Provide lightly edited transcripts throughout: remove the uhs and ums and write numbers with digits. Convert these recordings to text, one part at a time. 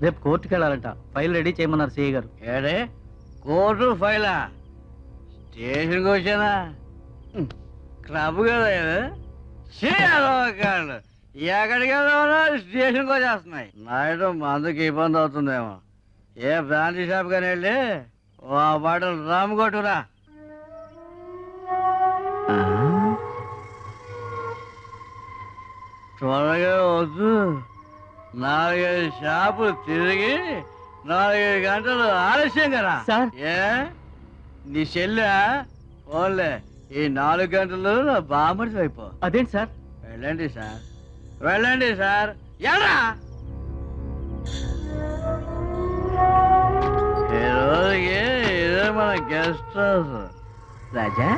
రేపు కోర్టుకి వెళ్ళాలంట. File ready చేయమన్నారు సిఐ గారు. ఏడే కోర్టు ఫైలా? స్టేషన్కి వచ్చానా? క్లబ్ కదా చేయాలి. ఎక్కడికి వెళ్దామన్నా స్టేషన్కి వచ్చేస్తున్నాయి. నాయుడు మందుకి ఇబ్బంది అవుతుందేమో. ఏ బ్రాంచీ షాప్ కానీ వెళ్ళి ఓ బాటలు రామ్ కొట్టురా. త్వరగా వద్దు. 4-5 షాపులు తిరిగి 4-5 గంటలు ఆలస్యం కదా సార్. ఏ నీ చెల్లె ఓన్లే ఈ 4 గంటలు నా బామర్చి అయిపో. అదేంటి సార్? వెళ్ళండి సార్, వెళ్ళండి సార్. ఎలా ఈ రోజుకి ఇదే మన గెస్ట్ హౌస్. రాజా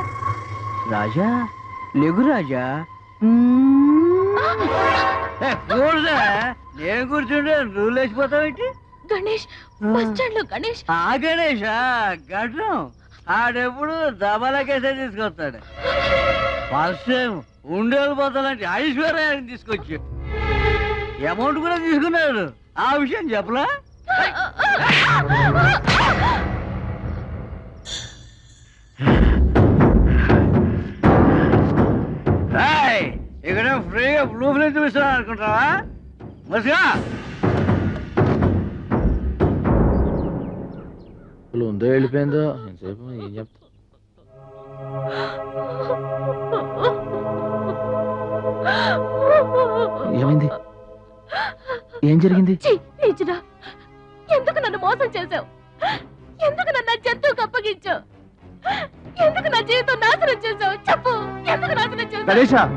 రాజా లేగు రాజా. కూర్చో. నేను కూర్చుంటే నువ్వు లేచిపోతావేంటి? గణేష్ బస్ స్టాండ్ లో గణేష్. ఆ గణేషా గడ్డం ఆడెప్పుడు దబాలకేసే తీసుకొస్తాడు. ఫస్ట్ టైం ఉండేలు పోతానంటే ఐశ్వర్యాన్ని తీసుకొచ్చి అమౌంట్ కూడా తీసుకున్నాడు. ఆ విషయం చెప్పలా? ఇక్కడ ఫ్రీగా బ్లూ ఫిల్మ్ చూపిస్తున్నాను అనుకుంటావా? మసిగా ఉందో వెళ్ళిపోయిందో ఎంతసేపు ఏం చెప్తా. ఏమైంది? ఏం జరిగింది? ఎందుకు నన్ను మోసం చేశావు? ఎందుకు నన్ను జంతువుకు అప్పగించావు? ఎందుకు నా జీవితం నాశనం చేశావు? చెప్పు, ఎందుకు నాశనం చేశావు?